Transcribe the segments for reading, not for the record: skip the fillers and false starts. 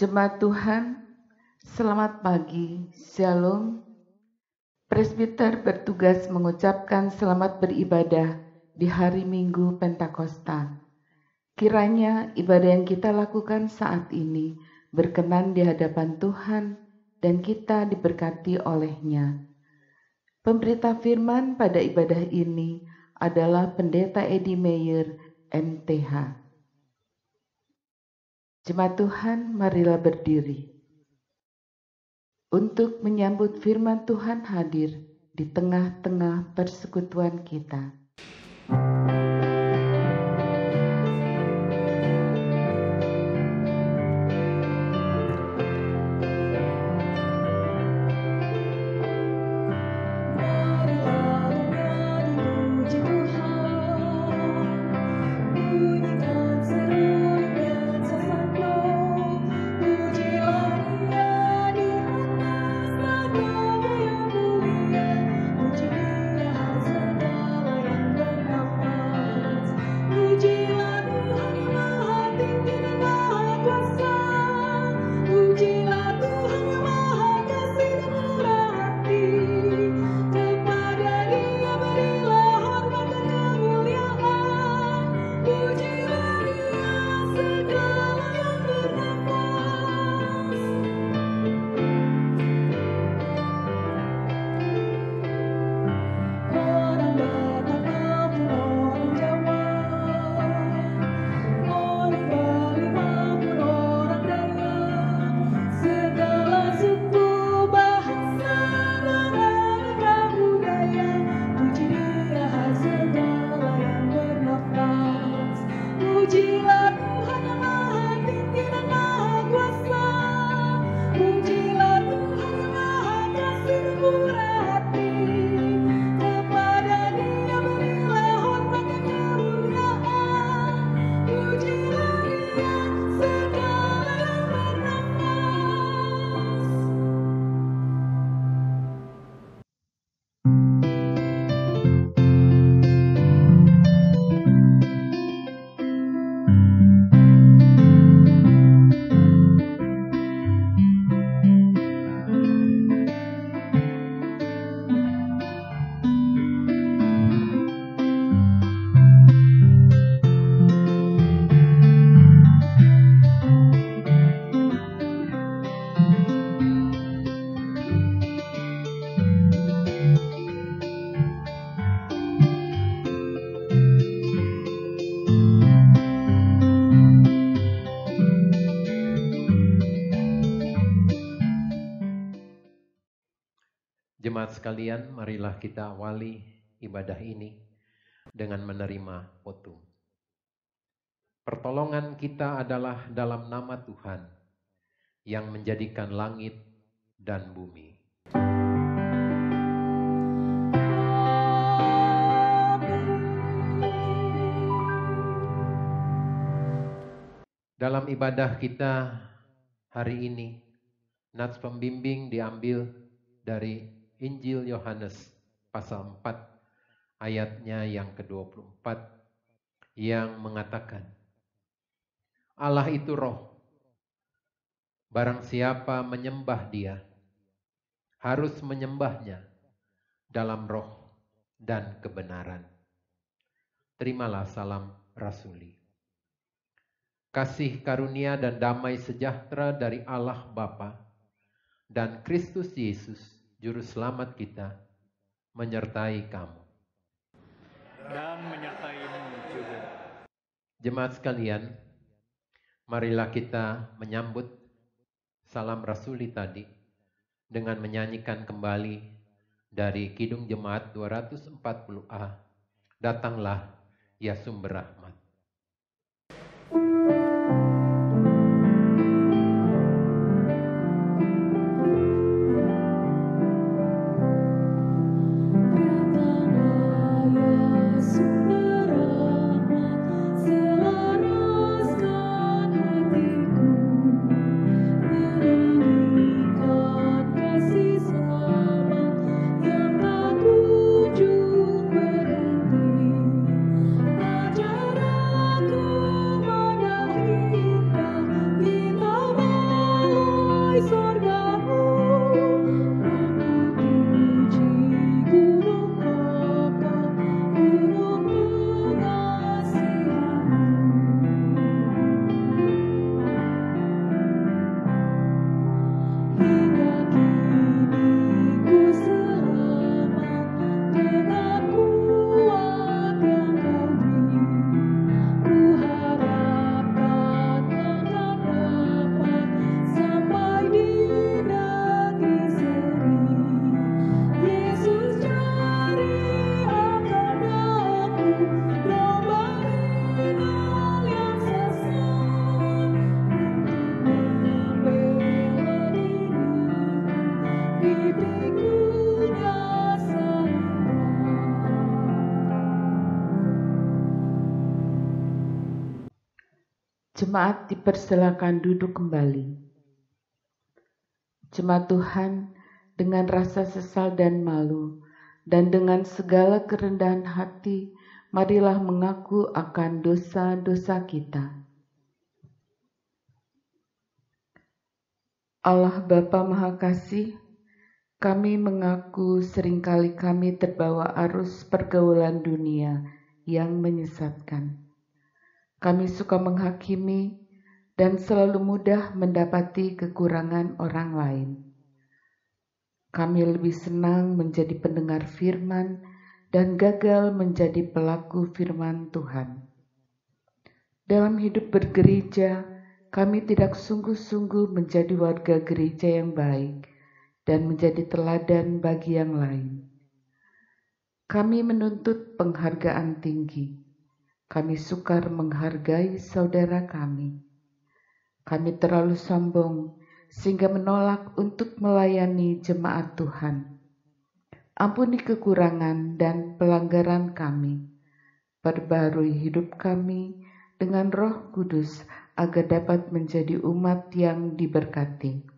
Jemaat Tuhan, selamat pagi, Shalom. Presbiter bertugas mengucapkan selamat beribadah di hari Minggu Pentakosta. Kiranya ibadah yang kita lakukan saat ini berkenan di hadapan Tuhan dan kita diberkati oleh-Nya. Pemberita firman pada ibadah ini adalah Pendeta Edi Meyer, MTH. Jemaat Tuhan, marilah berdiri untuk menyambut firman Tuhan hadir di tengah-tengah persekutuan kita. Jemaat sekalian, marilah kita awali ibadah ini dengan menerima potum. Pertolongan kita adalah dalam nama Tuhan yang menjadikan langit dan bumi. Dalam ibadah kita hari ini, nats pembimbing diambil dari Injil Yohanes pasal 4 ayatnya yang ke-24 yang mengatakan, Allah itu roh, barang siapa menyembah dia harus menyembahnya dalam roh dan kebenaran. Terimalah salam rasuli. Kasih karunia dan damai sejahtera dari Allah Bapa dan Kristus Yesus Juru Selamat kita menyertai kamu. Dan menyertaimu juga. Jemaat sekalian, marilah kita menyambut salam rasuli tadi dengan menyanyikan kembali dari Kidung Jemaat 240A, Datanglah ya Sumber Rahmat. Ajar Jemaat dipersilakan duduk kembali. Jemaat Tuhan, dengan rasa sesal dan malu, dan dengan segala kerendahan hati, marilah mengaku akan dosa-dosa kita. Allah Bapa Maha Kasih, kami mengaku seringkali kami terbawa arus pergaulan dunia yang menyesatkan. Kami suka menghakimi dan selalu mudah mendapati kekurangan orang lain. Kami lebih senang menjadi pendengar firman dan gagal menjadi pelaku firman Tuhan. Dalam hidup bergereja, kami tidak sungguh-sungguh menjadi warga gereja yang baik dan menjadi teladan bagi yang lain. Kami menuntut penghargaan tinggi. Kami sukar menghargai saudara kami. Kami terlalu sombong sehingga menolak untuk melayani jemaat Tuhan. Ampuni kekurangan dan pelanggaran kami. Perbarui hidup kami dengan Roh Kudus agar dapat menjadi umat yang diberkati.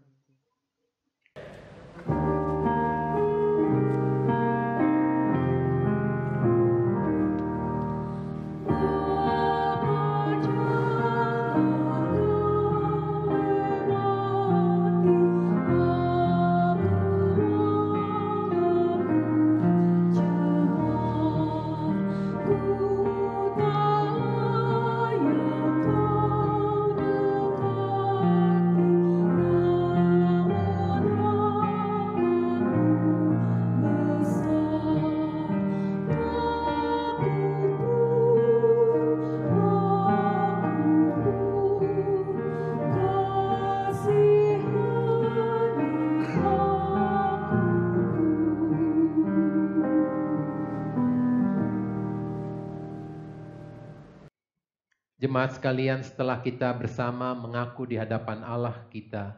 Jemaat sekalian, setelah kita bersama mengaku di hadapan Allah kita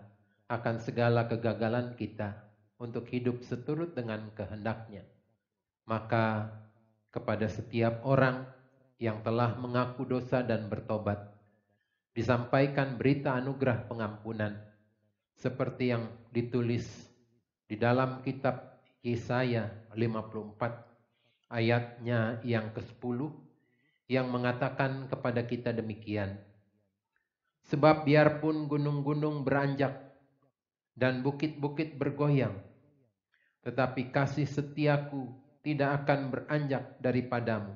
akan segala kegagalan kita untuk hidup seturut dengan kehendak-Nya, maka kepada setiap orang yang telah mengaku dosa dan bertobat, disampaikan berita anugerah pengampunan seperti yang ditulis di dalam kitab Yesaya 54 ayatnya yang ke-10 yang mengatakan kepada kita demikian. Sebab biarpun gunung-gunung beranjak dan bukit-bukit bergoyang, tetapi kasih setiaku tidak akan beranjak daripadamu,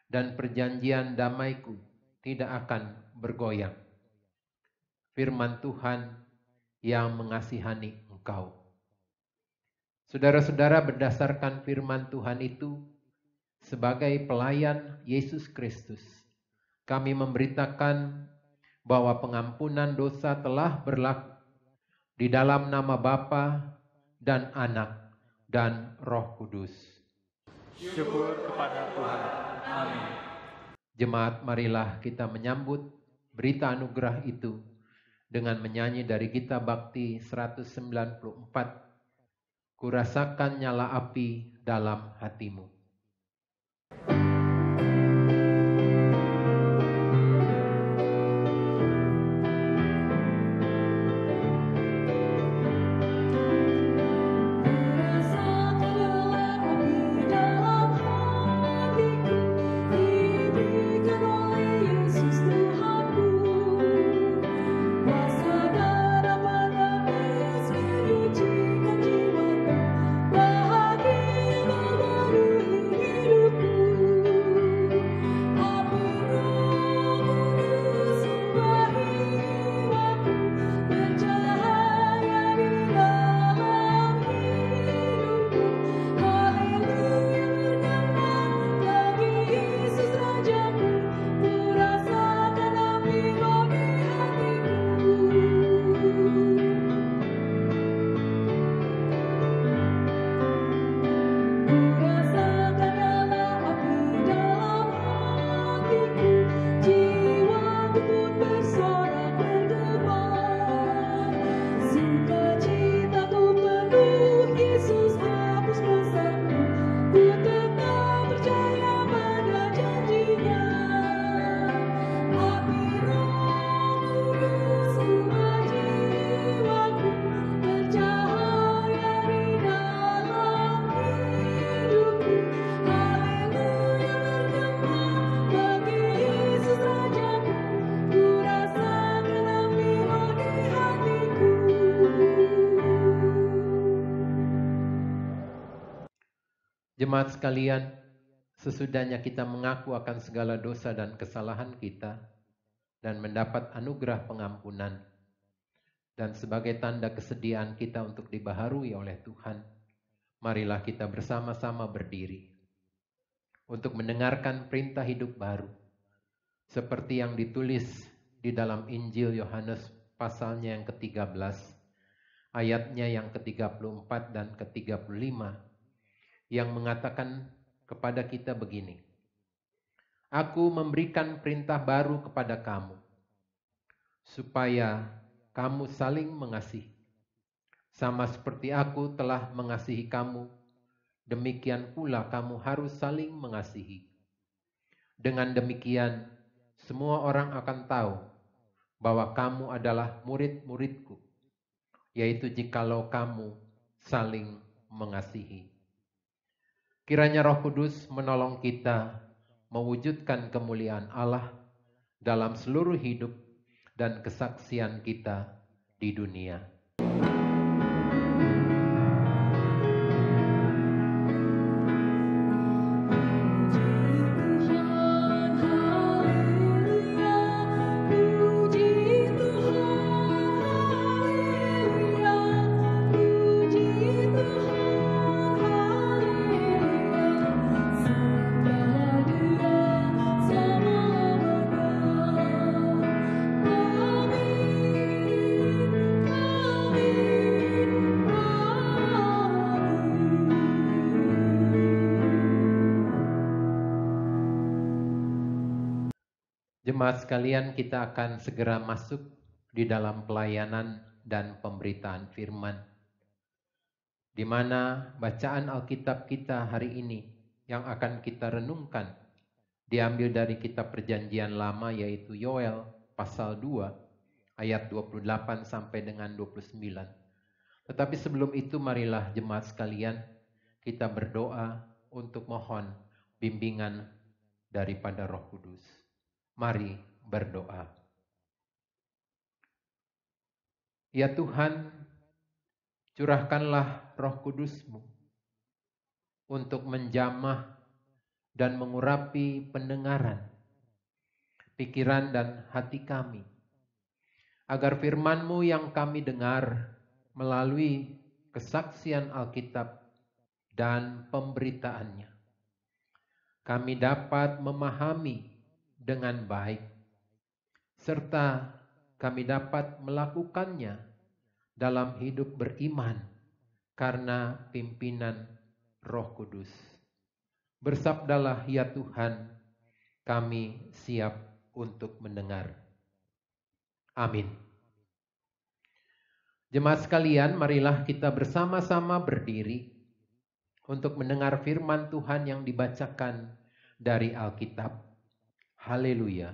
dan perjanjian damaiku tidak akan bergoyang. Firman Tuhan yang mengasihani engkau. Saudara-saudara, berdasarkan firman Tuhan itu, sebagai pelayan Yesus Kristus, kami memberitakan bahwa pengampunan dosa telah berlaku di dalam nama Bapa dan Anak dan Roh Kudus. Syukur kepada Tuhan. Amin. Jemaat, marilah kita menyambut berita anugerah itu dengan menyanyi dari Gita Bakti 194, Kurasakan nyala api dalam hatimu. Bahagia baru Jemaat sekalian, sesudahnya kita mengaku akan segala dosa dan kesalahan kita dan mendapat anugerah pengampunan, dan sebagai tanda kesediaan kita untuk dibaharui oleh Tuhan, marilah kita bersama-sama berdiri untuk mendengarkan perintah hidup baru, seperti yang ditulis di dalam Injil Yohanes pasalnya yang ke-13, ayatnya yang ke-34 dan ke-35, yang mengatakan kepada kita begini: Aku memberikan perintah baru kepada kamu, supaya kamu saling mengasihi. Sama seperti aku telah mengasihi kamu, demikian pula kamu harus saling mengasihi. Dengan demikian, semua orang akan tahu bahwa kamu adalah murid-muridku, yaitu jikalau kamu saling mengasihi. Kiranya Roh Kudus menolong kita mewujudkan kemuliaan Allah dalam seluruh hidup dan kesaksian kita di dunia. Jemaat sekalian, kita akan segera masuk di dalam pelayanan dan pemberitaan firman, di mana bacaan Alkitab kita hari ini yang akan kita renungkan diambil dari kitab Perjanjian Lama, yaitu Yoel pasal 2 ayat 28 sampai dengan 29. Tetapi sebelum itu, marilah jemaat sekalian kita berdoa untuk mohon bimbingan daripada Roh Kudus. Mari berdoa. Ya Tuhan, curahkanlah Roh Kudus-Mu untuk menjamah dan mengurapi pendengaran, pikiran dan hati kami, agar firman-Mu yang kami dengar melalui kesaksian Alkitab dan pemberitaannya, kami dapat memahami dengan baik, serta kami dapat melakukannya dalam hidup beriman karena pimpinan Roh Kudus. Bersabdalah ya Tuhan, kami siap untuk mendengar. Amin. Jemaat sekalian, marilah kita bersama-sama berdiri untuk mendengar firman Tuhan yang dibacakan dari Alkitab. Haleluya.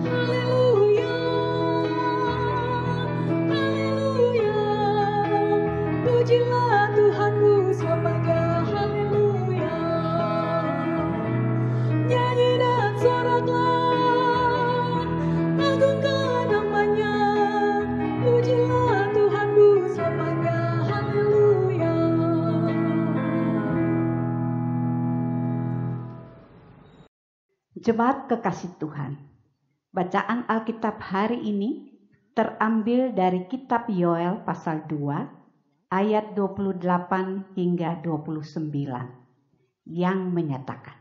Haleluya, haleluya, pujilah Tuhanmu sebagai haleluya. Nyanyi dan soraklah, agungkan namanya, pujilah Tuhanmu sebagai haleluya. Jemaat kekasih Tuhan, bacaan Alkitab hari ini terambil dari kitab Yoel pasal 2 ayat 28 hingga 29 yang menyatakan,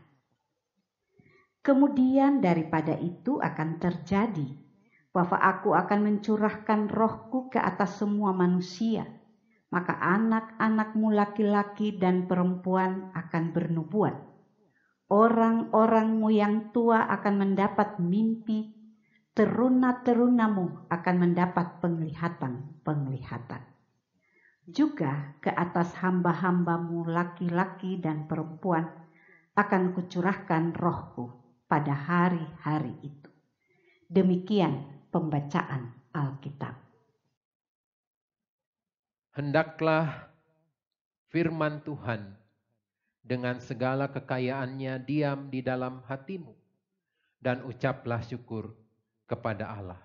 kemudian daripada itu akan terjadi bahwa aku akan mencurahkan rohku ke atas semua manusia, maka anak-anakmu laki-laki dan perempuan akan bernubuat. Orang-orangmu yang tua akan mendapat mimpi, teruna-terunamu akan mendapat penglihatan-penglihatan. Juga ke atas hamba-hambamu laki-laki dan perempuan akan kucurahkan rohku pada hari-hari itu. Demikian pembacaan Alkitab. Hendaklah firman Tuhan dengan segala kekayaannya diam di dalam hatimu, dan ucaplah syukur kepada Allah.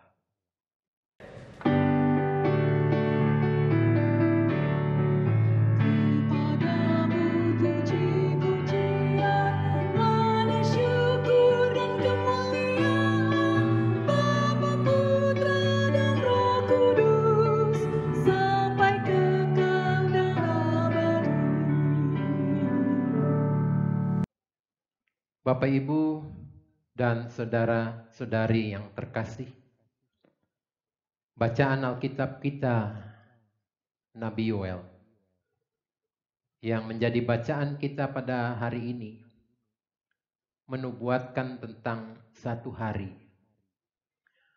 Bapak, Ibu, dan saudara-saudari yang terkasih, bacaan Alkitab kita, Nabi Yoel, yang menjadi bacaan kita pada hari ini, menubuatkan tentang satu hari.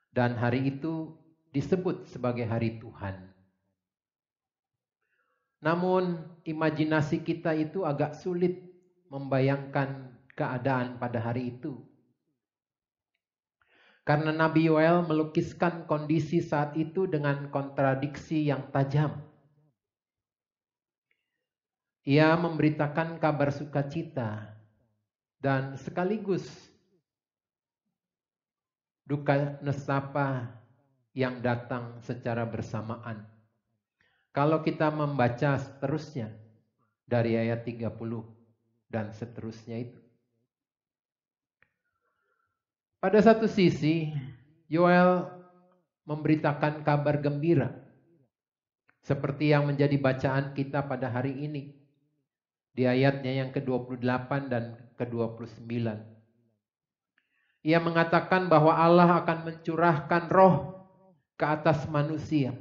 Dan hari itu disebut sebagai hari Tuhan. Namun imajinasi kita itu agak sulit membayangkan keadaan pada hari itu. Karena Nabi Yoel melukiskan kondisi saat itu dengan kontradiksi yang tajam. Ia memberitakan kabar sukacita dan sekaligus duka nestapa yang datang secara bersamaan. Kalau kita membaca seterusnya dari ayat 30 dan seterusnya itu. Pada satu sisi, Yoel memberitakan kabar gembira, seperti yang menjadi bacaan kita pada hari ini, di ayatnya yang ke-28 dan ke-29. Ia mengatakan bahwa Allah akan mencurahkan roh ke atas manusia.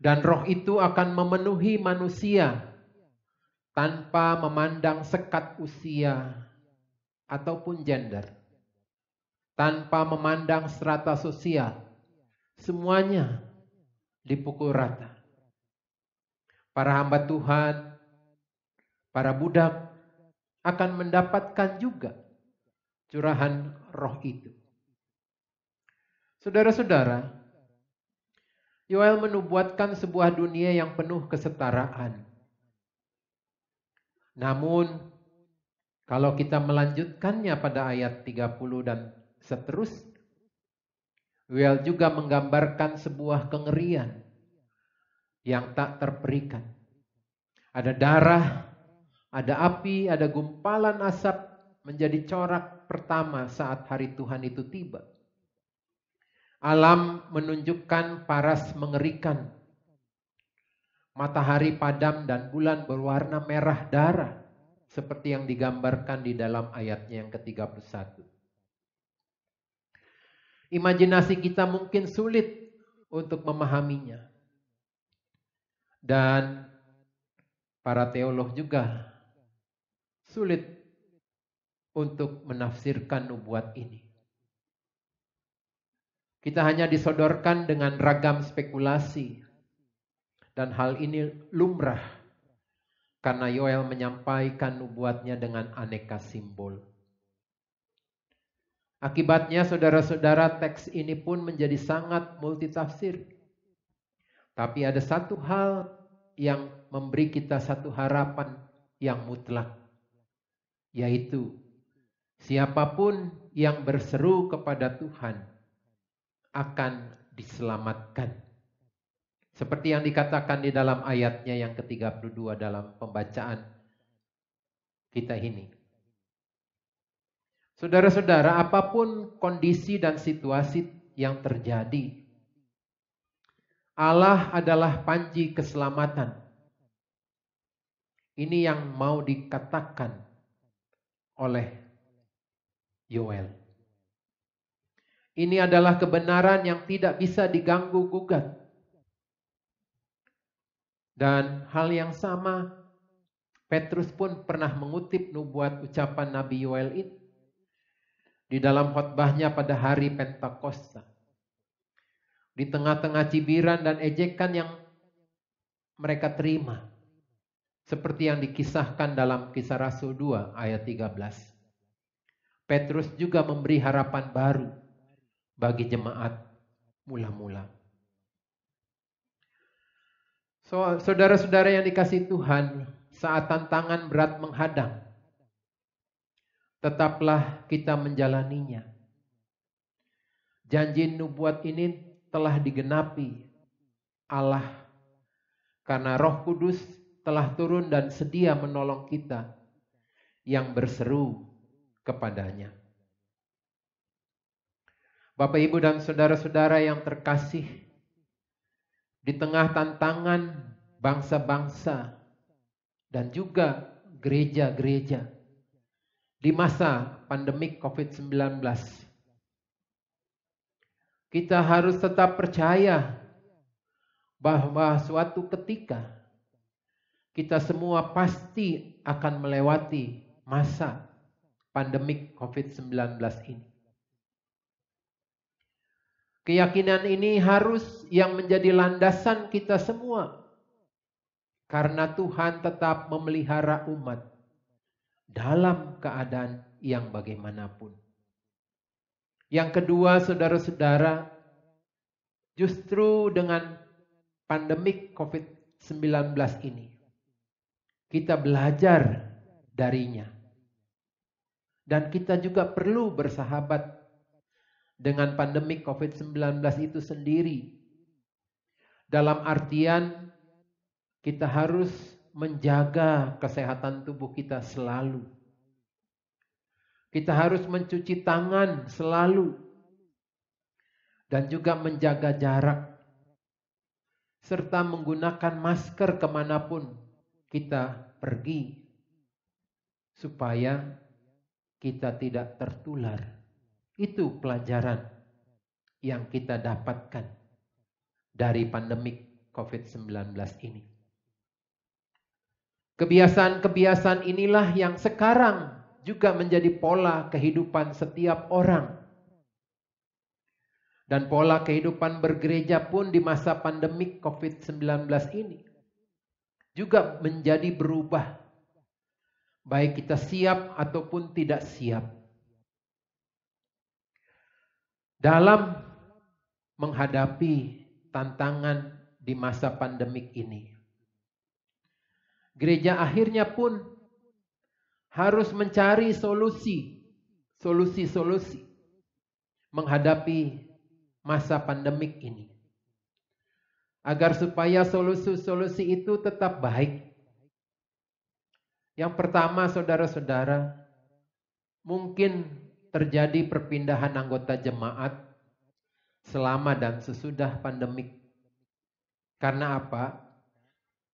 Dan roh itu akan memenuhi manusia tanpa memandang sekat usia ataupun gender. Tanpa memandang strata sosial, semuanya dipukul rata. Para hamba Tuhan, para budak akan mendapatkan juga curahan roh itu. Saudara-saudara, Yoel menubuatkan sebuah dunia yang penuh kesetaraan. Namun, kalau kita melanjutkannya pada ayat 30 dan seterusnya, Yoel juga menggambarkan sebuah kengerian yang tak terperikan. Ada darah, ada api, ada gumpalan asap menjadi corak pertama saat hari Tuhan itu tiba. Alam menunjukkan paras mengerikan. Matahari padam dan bulan berwarna merah darah, seperti yang digambarkan di dalam ayatnya yang ke-31. Imajinasi kita mungkin sulit untuk memahaminya. Dan para teolog juga sulit untuk menafsirkan nubuat ini. Kita hanya disodorkan dengan ragam spekulasi. Dan hal ini lumrah karena Yoel menyampaikan nubuatnya dengan aneka simbol. Akibatnya saudara-saudara, teks ini pun menjadi sangat multitafsir. Tapi ada satu hal yang memberi kita satu harapan yang mutlak. Yaitu siapapun yang berseru kepada Tuhan akan diselamatkan. Seperti yang dikatakan di dalam ayatnya yang ke-32 dalam pembacaan kita ini. Saudara-saudara, apapun kondisi dan situasi yang terjadi, Allah adalah panji keselamatan. Ini yang mau dikatakan oleh Yoel. Ini adalah kebenaran yang tidak bisa diganggu gugat. Dan hal yang sama, Petrus pun pernah mengutip nubuat ucapan Nabi Yoel ini di dalam khotbahnya pada hari Pentakosta. Di tengah-tengah cibiran dan ejekan yang mereka terima. Seperti yang dikisahkan dalam Kisah Rasul 2 ayat 13. Petrus juga memberi harapan baru bagi jemaat mula-mula. Saudara-saudara yang dikasihi Tuhan, saat tantangan berat menghadang, tetaplah kita menjalaninya. Janji nubuat ini telah digenapi Allah karena Roh Kudus telah turun dan sedia menolong kita yang berseru kepadanya. Bapak, Ibu, dan saudara-saudara yang terkasih, di tengah tantangan bangsa-bangsa dan juga gereja-gereja di masa pandemik COVID-19. Kita harus tetap percaya bahwa suatu ketika kita semua pasti akan melewati masa pandemik COVID-19 ini. Keyakinan ini harus yang menjadi landasan kita semua. Karena Tuhan tetap memelihara umat dalam keadaan yang bagaimanapun. Yang kedua, saudara-saudara, justru dengan pandemik COVID-19 ini, kita belajar darinya. Dan kita juga perlu bersahabat dengan pandemik COVID-19 itu sendiri. Dalam artian, kita harus menjaga kesehatan tubuh kita selalu. Kita harus mencuci tangan selalu. Dan juga menjaga jarak. Serta menggunakan masker kemanapun kita pergi. Supaya kita tidak tertular. Itu pelajaran yang kita dapatkan dari pandemik COVID-19 ini. Kebiasaan-kebiasaan inilah yang sekarang juga menjadi pola kehidupan setiap orang. Dan pola kehidupan bergereja pun di masa pandemik COVID-19 ini juga menjadi berubah. Baik kita siap ataupun tidak siap. Dalam menghadapi tantangan di masa pandemik ini. Gereja akhirnya pun harus mencari solusi menghadapi masa pandemik ini. Agar supaya solusi-solusi itu tetap baik. Yang pertama, saudara-saudara, mungkin terjadi perpindahan anggota jemaat selama dan sesudah pandemik. Karena apa?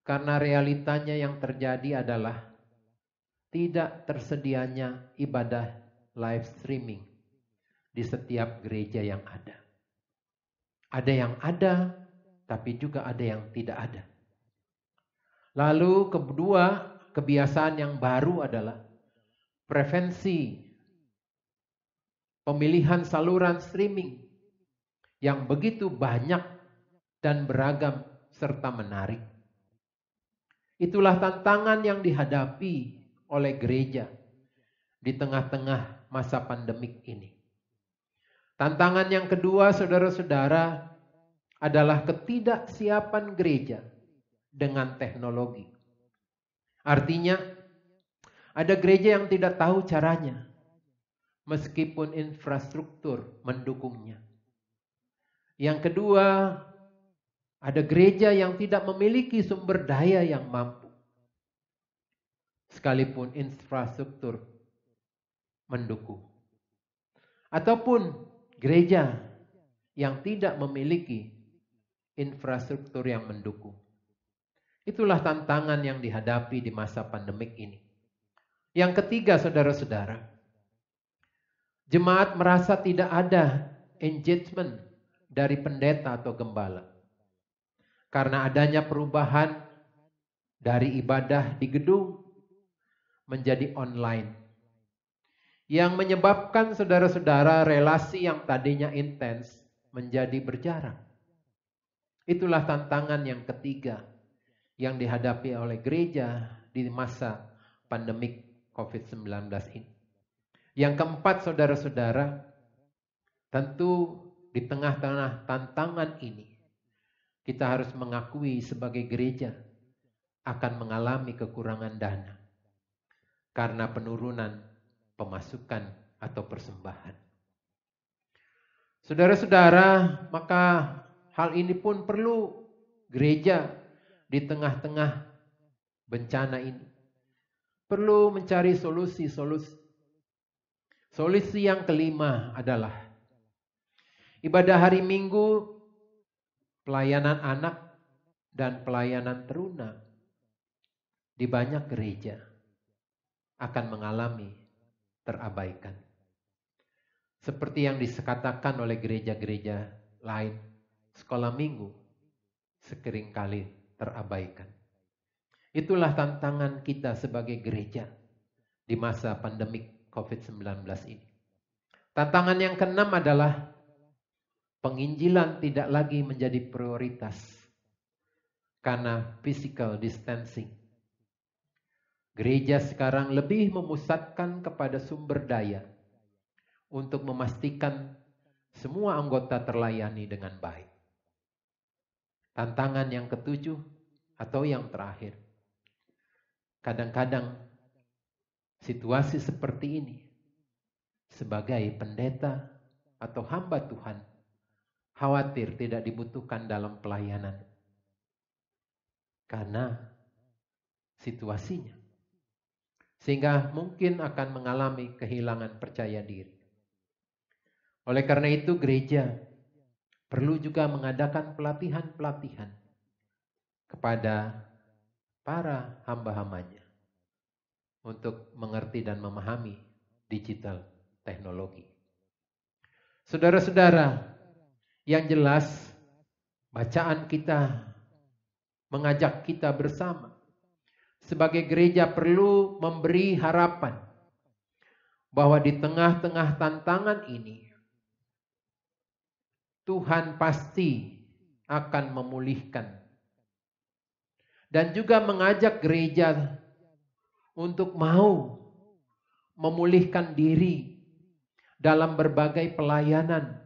Karena realitanya yang terjadi adalah tidak tersedianya ibadah live streaming di setiap gereja yang ada. Ada yang ada, tapi juga ada yang tidak ada. Lalu kedua, kebiasaan yang baru adalah preferensi pemilihan saluran streaming yang begitu banyak dan beragam serta menarik. Itulah tantangan yang dihadapi oleh gereja di tengah-tengah masa pandemik ini. Tantangan yang kedua, saudara-saudara, adalah ketidaksiapan gereja dengan teknologi. Artinya, ada gereja yang tidak tahu caranya, meskipun infrastruktur mendukungnya. Yang kedua, ada gereja yang tidak memiliki sumber daya yang mampu. Sekalipun infrastruktur mendukung. Ataupun gereja yang tidak memiliki infrastruktur yang mendukung. Itulah tantangan yang dihadapi di masa pandemik ini. Yang ketiga, saudara-saudara, jemaat merasa tidak ada engagement dari pendeta atau gembala. Karena adanya perubahan dari ibadah di gedung menjadi online. Yang menyebabkan saudara-saudara relasi yang tadinya intens menjadi berjarak. Itulah tantangan yang ketiga yang dihadapi oleh gereja di masa pandemik COVID-19 ini. Yang keempat, saudara-saudara, tentu di tengah-tengah tantangan ini, kita harus mengakui sebagai gereja akan mengalami kekurangan dana karena penurunan pemasukan atau persembahan. Saudara-saudara, maka hal ini pun perlu gereja di tengah-tengah bencana ini. Perlu mencari solusi-solusi. Solusi yang kelima adalah ibadah hari Minggu, pelayanan anak, dan pelayanan teruna di banyak gereja akan mengalami terabaikan. Seperti yang dikatakan oleh gereja-gereja lain, sekolah minggu seringkali terabaikan. Itulah tantangan kita sebagai gereja di masa pandemik COVID-19 ini. Tantangan yang keenam adalah penginjilan tidak lagi menjadi prioritas karena physical distancing. Gereja sekarang lebih memusatkan kepada sumber daya untuk memastikan semua anggota terlayani dengan baik. Tantangan yang ketujuh atau yang terakhir. Kadang-kadang situasi seperti ini sebagai pendeta atau hamba Tuhan khawatir tidak dibutuhkan dalam pelayanan karena situasinya. Sehingga mungkin akan mengalami kehilangan percaya diri. Oleh karena itu gereja perlu juga mengadakan pelatihan-pelatihan kepada para hamba-hambanya untuk mengerti dan memahami digital teknologi. Saudara-saudara, yang jelas bacaan kita mengajak kita bersama sebagai gereja perlu memberi harapan bahwa di tengah-tengah tantangan ini Tuhan pasti akan memulihkan. Dan juga mengajak gereja untuk mau memulihkan diri dalam berbagai pelayanan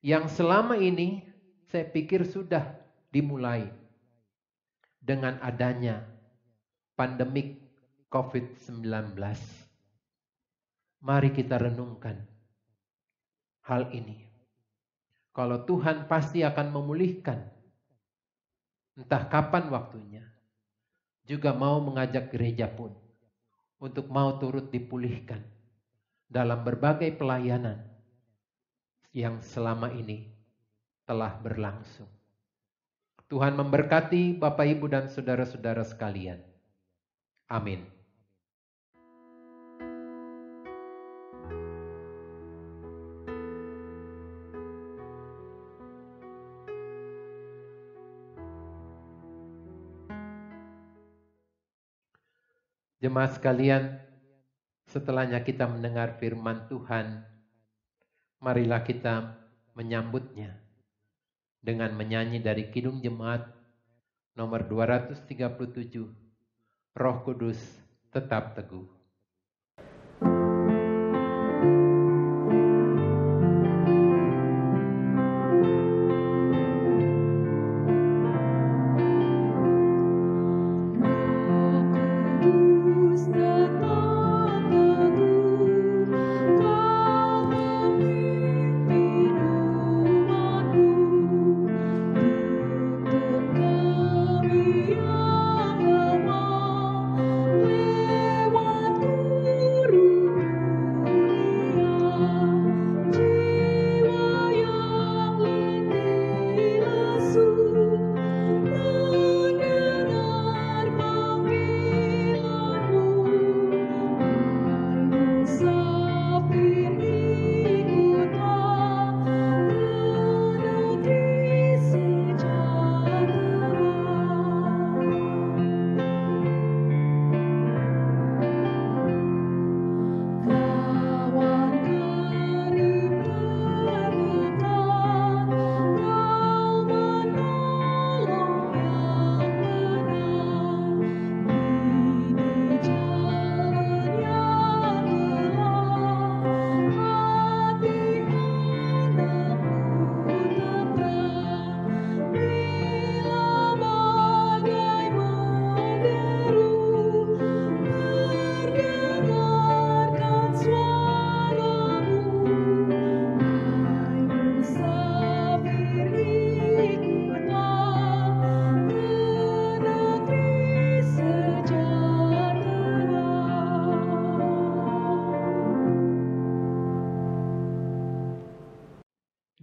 yang selama ini saya pikir sudah dimulai dengan adanya pandemik COVID-19. Mari kita renungkan hal ini. Kalau Tuhan pasti akan memulihkan, entah kapan waktunya, juga mau mengajak gereja pun untuk mau turut dipulihkan dalam berbagai pelayanan yang selama ini telah berlangsung. Tuhan memberkati Bapak, Ibu, dan saudara-saudara sekalian. Amin. Jemaat sekalian, setelahnya kita mendengar firman Tuhan, marilah kita menyambutnya dengan menyanyi dari Kidung Jemaat nomor 237, Roh Kudus tetap teguh.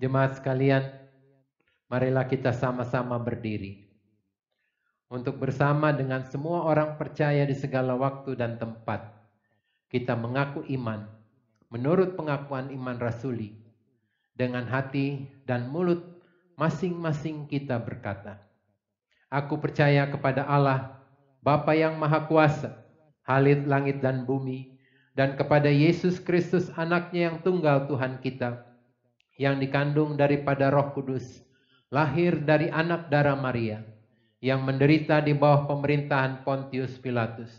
Jemaat sekalian, marilah kita sama-sama berdiri untuk bersama dengan semua orang percaya di segala waktu dan tempat kita mengaku iman menurut pengakuan iman rasuli. Dengan hati dan mulut masing-masing kita berkata, aku percaya kepada Allah, Bapa yang Maha Kuasa, Khalid langit dan bumi, dan kepada Yesus Kristus anaknya yang tunggal Tuhan kita, yang dikandung daripada Roh Kudus, lahir dari anak darah Maria, yang menderita di bawah pemerintahan Pontius Pilatus,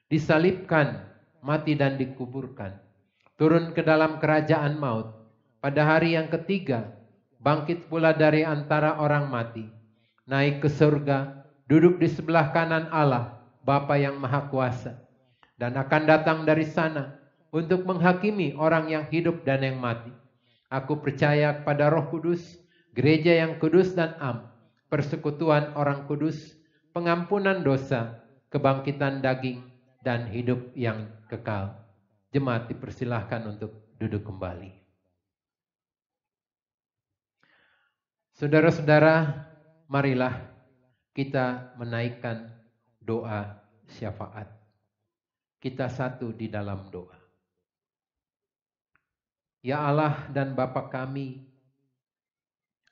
disalibkan, mati dan dikuburkan, turun ke dalam kerajaan maut, pada hari yang ketiga, bangkit pula dari antara orang mati, naik ke surga, duduk di sebelah kanan Allah, Bapa yang Maha Kuasa, dan akan datang dari sana untuk menghakimi orang yang hidup dan yang mati. Aku percaya kepada Roh Kudus, gereja yang kudus dan am, persekutuan orang kudus, pengampunan dosa, kebangkitan daging, dan hidup yang kekal. Jemaat dipersilahkan untuk duduk kembali. Saudara-saudara, marilah kita menaikkan doa syafaat. Kita satu di dalam doa. Ya Allah dan Bapa kami,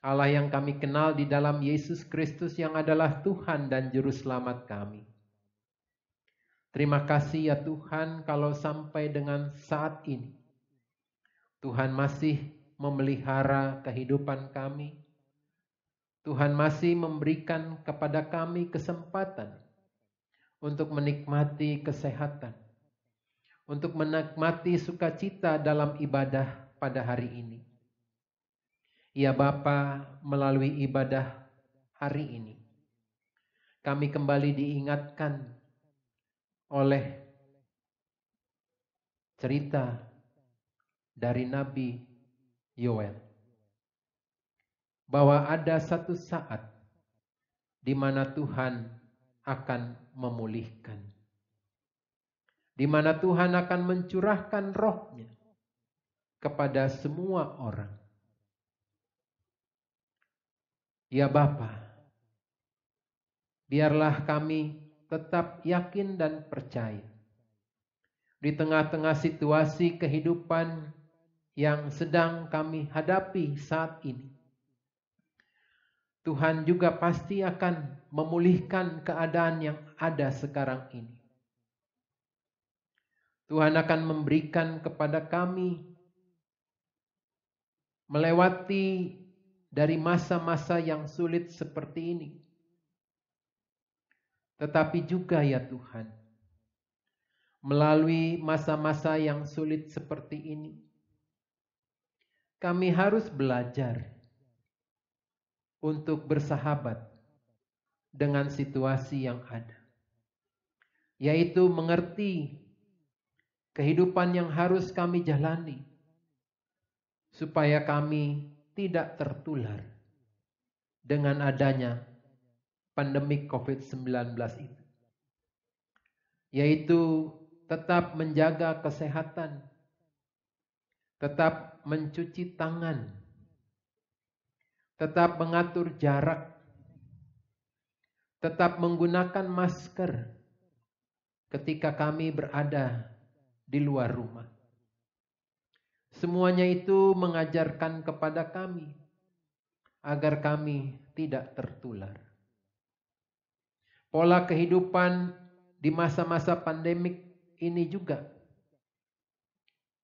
Allah yang kami kenal di dalam Yesus Kristus yang adalah Tuhan dan Juru Selamat kami. Terima kasih ya Tuhan kalau sampai dengan saat ini, Tuhan masih memelihara kehidupan kami. Tuhan masih memberikan kepada kami kesempatan untuk menikmati kesehatan, untuk menikmati sukacita dalam ibadah pada hari ini. Ya Bapa, melalui ibadah hari ini, kami kembali diingatkan oleh cerita dari Nabi Yoel, bahwa ada satu saat di mana Tuhan akan memulihkan, di mana Tuhan akan mencurahkan roh-Nya kepada semua orang. Ya Bapa, biarlah kami tetap yakin dan percaya di tengah-tengah situasi kehidupan yang sedang kami hadapi saat ini. Tuhan juga pasti akan memulihkan keadaan yang ada sekarang ini. Tuhan akan memberikan kepada kami melewati dari masa-masa yang sulit seperti ini. Tetapi juga ya Tuhan, melalui masa-masa yang sulit seperti ini, kami harus belajar untuk bersahabat dengan situasi yang ada, yaitu mengerti kehidupan yang harus kami jalani, supaya kami tidak tertular dengan adanya pandemi COVID-19 itu, yaitu tetap menjaga kesehatan, tetap mencuci tangan, tetap mengatur jarak, tetap menggunakan masker ketika kami berada di luar rumah. Semuanya itu mengajarkan kepada kami agar kami tidak tertular. Pola kehidupan di masa-masa pandemik ini juga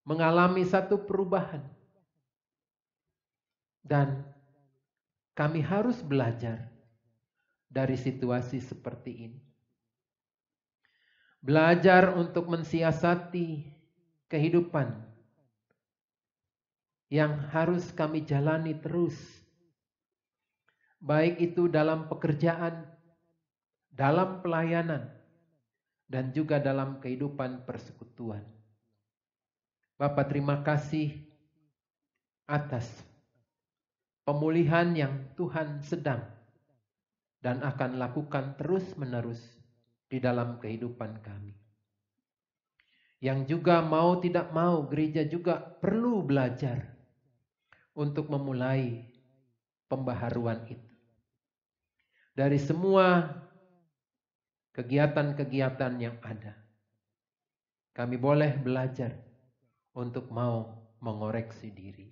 mengalami satu perubahan. Dan kami harus belajar dari situasi seperti ini. Belajar untuk mensiasati kehidupan yang harus kami jalani terus. Baik itu dalam pekerjaan, dalam pelayanan, dan juga dalam kehidupan persekutuan. Bapa, terima kasih atas pemulihan yang Tuhan sedang dan akan lakukan terus-menerus di dalam kehidupan kami. Yang juga mau tidak mau, gereja juga perlu belajar untuk memulai pembaharuan itu. Dari semua kegiatan-kegiatan yang ada. Kami boleh belajar untuk mau mengoreksi diri.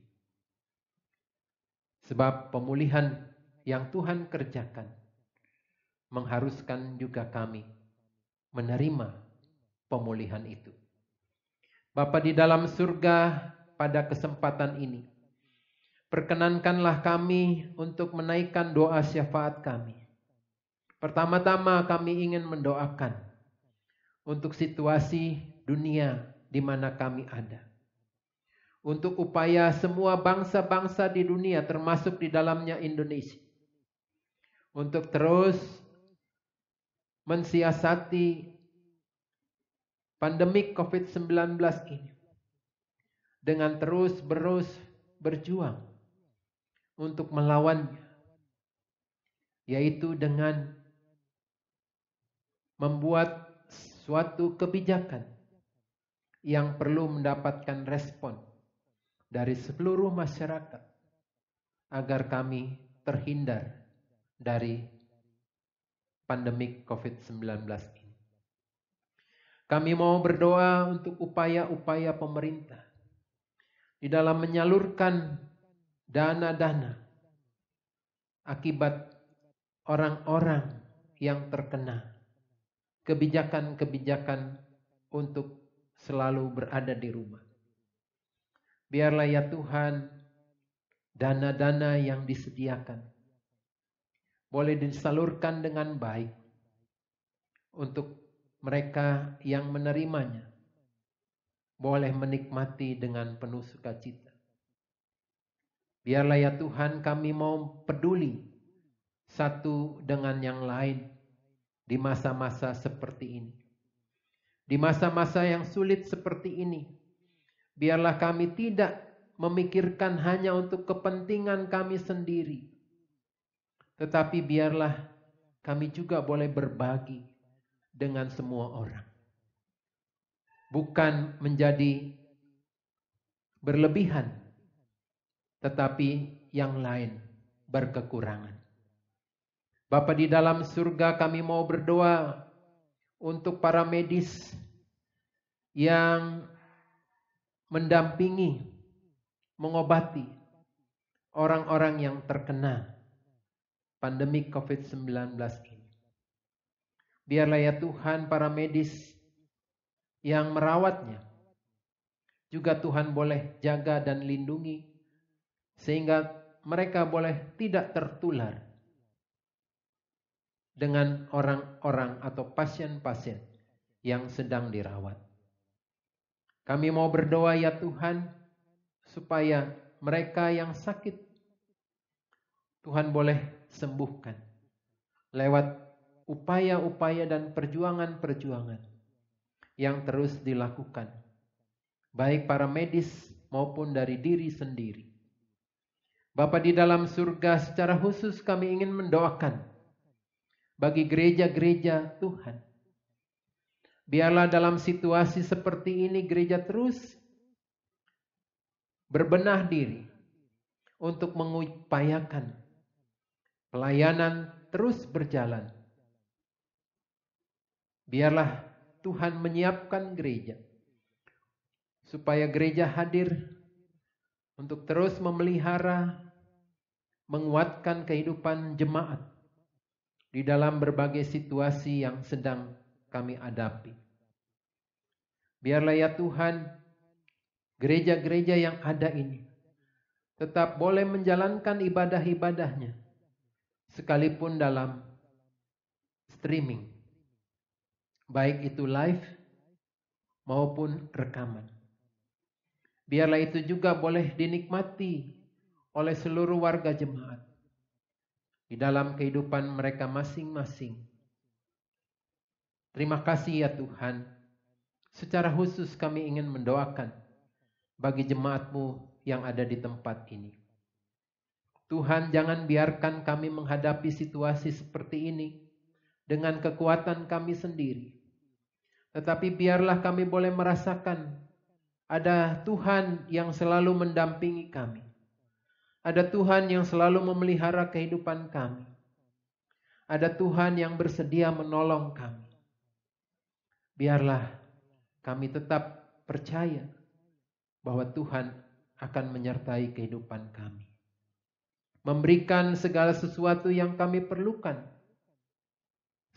Sebab pemulihan yang Tuhan kerjakan mengharuskan juga kami menerima pemulihan itu. Bapa di dalam surga, pada kesempatan ini, perkenankanlah kami untuk menaikkan doa syafaat kami. Pertama-tama kami ingin mendoakan untuk situasi dunia di mana kami ada. Untuk upaya semua bangsa-bangsa di dunia termasuk di dalamnya Indonesia. Untuk terus mensiasati pandemik COVID-19 ini. Dengan terus berjuang untuk melawannya. Yaitu dengan membuat suatu kebijakan yang perlu mendapatkan respon dari seluruh masyarakat agar kami terhindar dari pandemik COVID-19 ini. Kami mau berdoa untuk upaya-upaya pemerintah di dalam menyalurkan dana-dana akibat orang-orang yang terkena kebijakan-kebijakan untuk selalu berada di rumah. Biarlah ya Tuhan, dana-dana yang disediakan boleh disalurkan dengan baik untuk mereka yang menerimanya, boleh menikmati dengan penuh sukacita. Biarlah ya Tuhan, kami mau peduli satu dengan yang lain di masa-masa seperti ini. Di masa-masa yang sulit seperti ini, biarlah kami tidak memikirkan hanya untuk kepentingan kami sendiri, tetapi biarlah kami juga boleh berbagi dengan semua orang. Bukan menjadi berlebihan, tetapi yang lain berkekurangan. Bapa di dalam surga, kami mau berdoa untuk para medis yang mendampingi, mengobati orang-orang yang terkena pandemi COVID-19 ini. Biarlah ya Tuhan, para medis yang merawatnya juga Tuhan boleh jaga dan lindungi sehingga mereka boleh tidak tertular dengan orang-orang atau pasien-pasien yang sedang dirawat. Kami mau berdoa ya Tuhan, supaya mereka yang sakit Tuhan boleh sembuhkan lewat upaya-upaya dan perjuangan-perjuangan yang terus dilakukan, baik para medis maupun dari diri sendiri. Bapa di dalam surga, secara khusus kami ingin mendoakan bagi gereja-gereja Tuhan. Biarlah dalam situasi seperti ini gereja terus berbenah diri untuk mengupayakan pelayanan terus berjalan. Biarlah Tuhan menyiapkan gereja supaya gereja hadir untuk terus memelihara, menguatkan kehidupan jemaat di dalam berbagai situasi yang sedang kami hadapi. Biarlah ya Tuhan, gereja-gereja yang ada ini tetap boleh menjalankan ibadah-ibadahnya, sekalipun dalam streaming, baik itu live maupun rekaman. Biarlah itu juga boleh dinikmati oleh seluruh warga jemaat di dalam kehidupan mereka masing-masing. Terima kasih ya Tuhan. Secara khusus kami ingin mendoakan bagi jemaat-Mu yang ada di tempat ini. Tuhan, jangan biarkan kami menghadapi situasi seperti ini dengan kekuatan kami sendiri. Tetapi biarlah kami boleh merasakan ada Tuhan yang selalu mendampingi kami. Ada Tuhan yang selalu memelihara kehidupan kami. Ada Tuhan yang bersedia menolong kami. Biarlah kami tetap percaya bahwa Tuhan akan menyertai kehidupan kami. Memberikan segala sesuatu yang kami perlukan.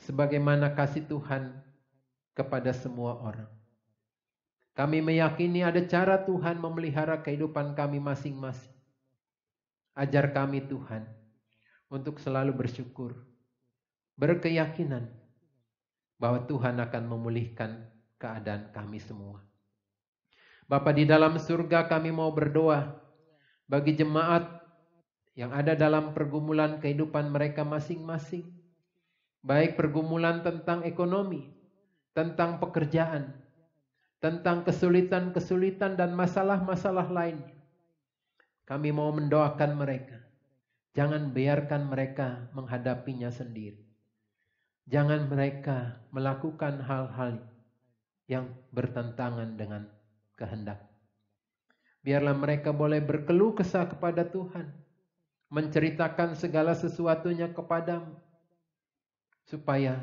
Sebagaimana kasih Tuhan kepada semua orang. Kami meyakini ada cara Tuhan memelihara kehidupan kami masing-masing. Ajar kami Tuhan untuk selalu bersyukur, berkeyakinan bahwa Tuhan akan memulihkan keadaan kami semua. Bapa di dalam surga, kami mau berdoa bagi jemaat yang ada dalam pergumulan kehidupan mereka masing-masing. Baik pergumulan tentang ekonomi, tentang pekerjaan, tentang kesulitan-kesulitan dan masalah-masalah lainnya. Kami mau mendoakan mereka. Jangan biarkan mereka menghadapinya sendiri. Jangan mereka melakukan hal-hal yang bertentangan dengan kehendak. Biarlah mereka boleh berkeluh kesah kepada Tuhan, menceritakan segala sesuatunya kepadamu, supaya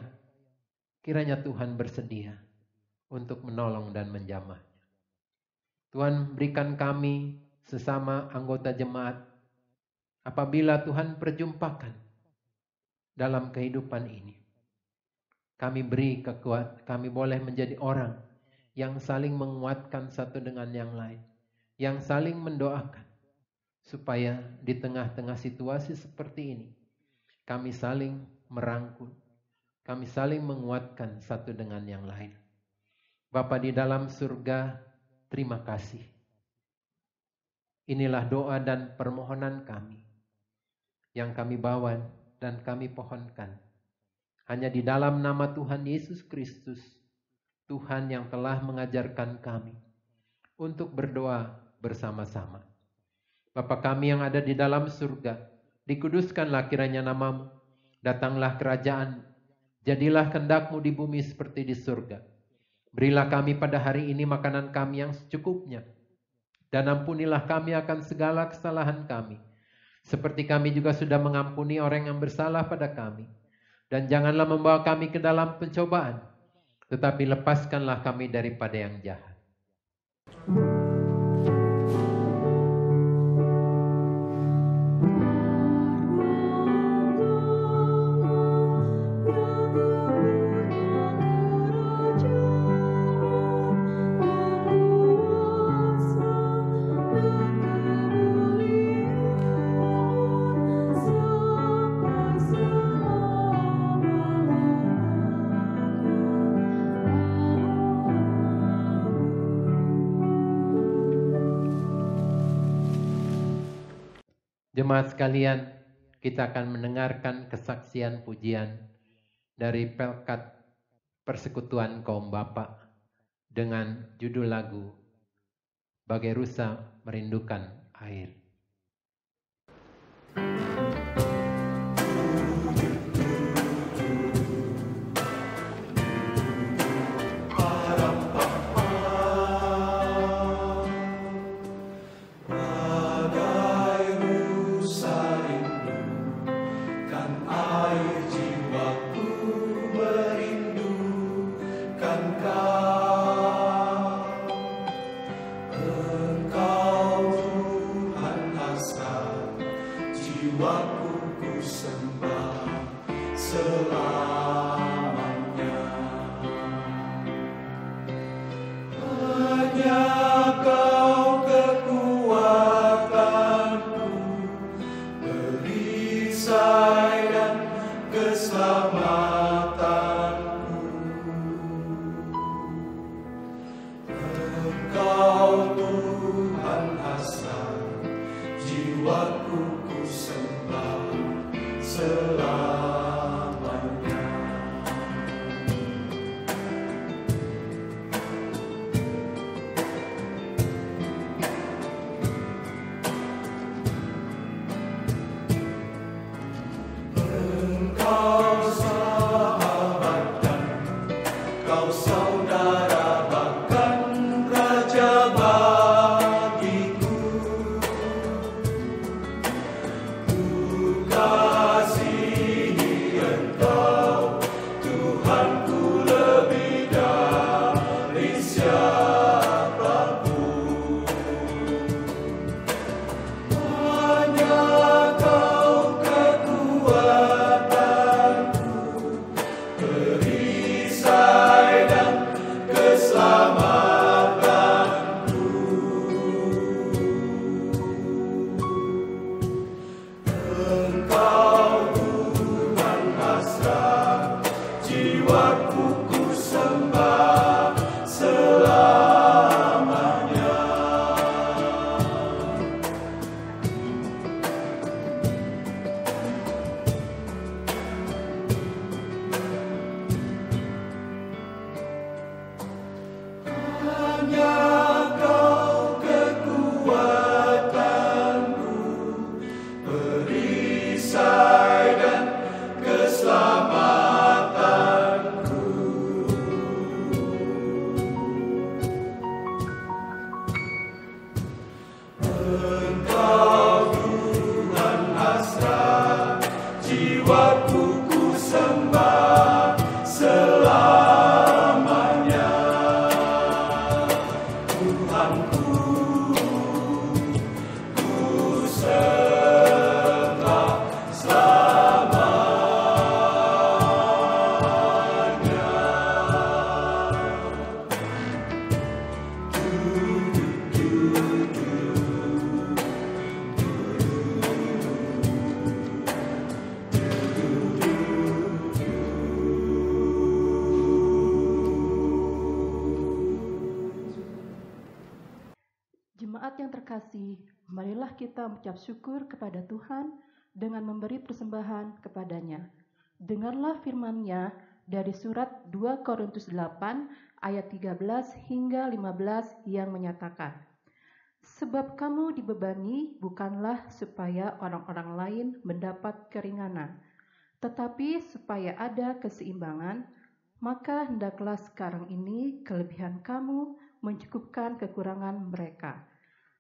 kiranya Tuhan bersedia untuk menolong dan menjamahnya. Tuhan, berikan kami sesama anggota jemaat, apabila Tuhan perjumpakan dalam kehidupan ini, kami beri kekuatan, kami boleh menjadi orang yang saling menguatkan satu dengan yang lain, yang saling mendoakan, supaya di tengah-tengah situasi seperti ini, kami saling merangkul, kami saling menguatkan satu dengan yang lain. Bapa di dalam surga, terima kasih. Inilah doa dan permohonan kami yang kami bawa dan kami pohonkan hanya di dalam nama Tuhan Yesus Kristus, Tuhan yang telah mengajarkan kami untuk berdoa bersama-sama. Bapa kami yang ada di dalam surga, dikuduskanlah kiranya namamu, datanglah kerajaan, jadilah kehendak-Mu di bumi seperti di surga. Berilah kami pada hari ini makanan kami yang secukupnya, dan ampunilah kami akan segala kesalahan kami, seperti kami juga sudah mengampuni orang yang bersalah pada kami. Dan janganlah membawa kami ke dalam pencobaan, tetapi lepaskanlah kami daripada yang jahat. Jemaat sekalian, kita akan mendengarkan kesaksian pujian dari Pelkat Persekutuan Kaum Bapa dengan judul lagu Bagai Rusa Merindukan Air. Engkau Tuhan yang terkasih, marilah kita mengucap syukur kepada Tuhan dengan memberi persembahan kepadanya. Dengarlah firman-Nya dari surat 2 Korintus 8 ayat 13 hingga 15 yang menyatakan, "Sebab kamu dibebani bukanlah supaya orang-orang lain mendapat keringanan, tetapi supaya ada keseimbangan, maka hendaklah sekarang ini kelebihan kamu mencukupkan kekurangan mereka,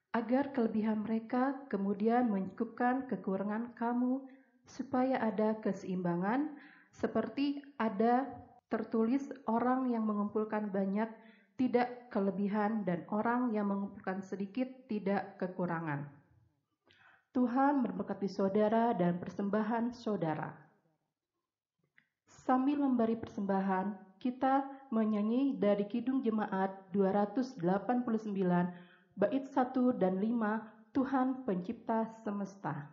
agar kelebihan mereka kemudian mencukupkan kekurangan kamu, supaya ada keseimbangan, seperti ada tertulis, orang yang mengumpulkan banyak tidak kelebihan dan orang yang mengumpulkan sedikit tidak kekurangan." Tuhan memberkati saudara dan persembahan saudara. Sambil memberi persembahan, kita menyanyi dari Kidung Jemaat 289, bait 1 dan 5, Tuhan Pencipta Semesta.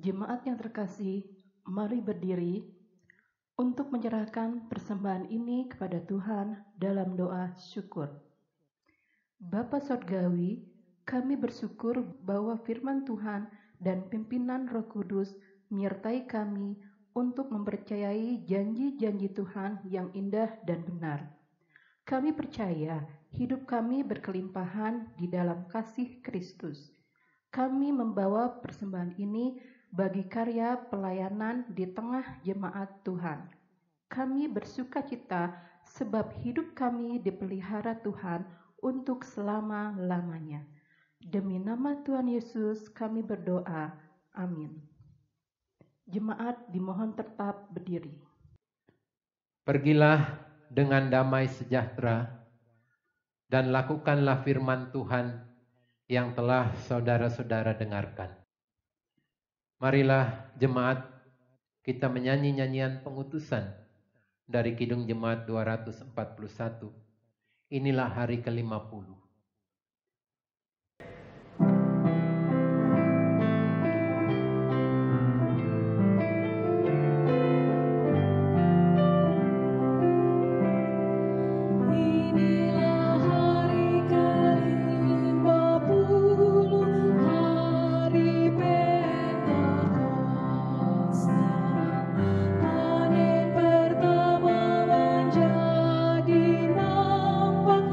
Jemaat yang terkasih, mari berdiri untuk menyerahkan persembahan ini kepada Tuhan dalam doa syukur. Bapa Sorgawi, kami bersyukur bahwa firman Tuhan dan pimpinan Roh Kudus menyertai kami untuk mempercayai janji-janji Tuhan yang indah dan benar. Kami percaya hidup kami berkelimpahan di dalam kasih Kristus. Kami membawa persembahan ini bagi karya pelayanan di tengah jemaat Tuhan. Kami bersuka cita sebab hidup kami dipelihara Tuhan untuk selama-lamanya. Demi nama Tuhan Yesus kami berdoa. Amin. Jemaat dimohon tetap berdiri. Pergilah dengan damai sejahtera dan lakukanlah firman Tuhan yang telah saudara-saudara dengarkan. Marilah jemaat kita menyanyi nyanyian pengutusan dari Kidung Jemaat 241. Inilah hari ke-50. Pertama menjadi nampak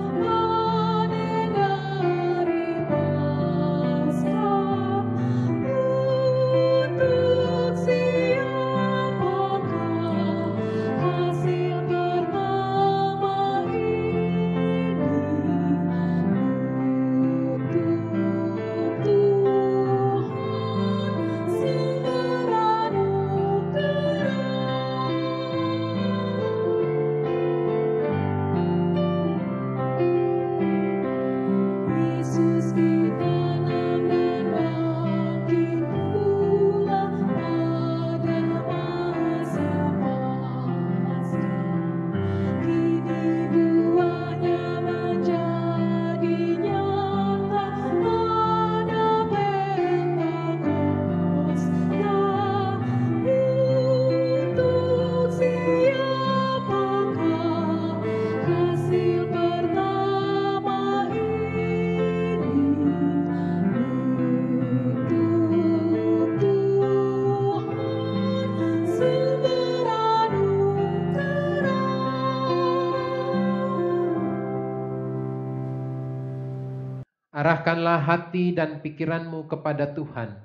Arahkanlah hati dan pikiranmu kepada Tuhan,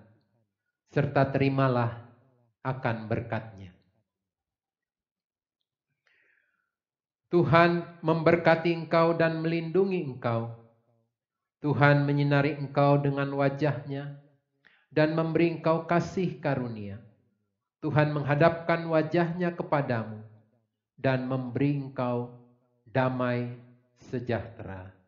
serta terimalah akan berkat-Nya. Tuhan memberkati engkau dan melindungi engkau. Tuhan menyinari engkau dengan wajah-Nya dan memberi engkau kasih karunia. Tuhan menghadapkan wajah-Nya kepadamu dan memberi engkau damai sejahtera.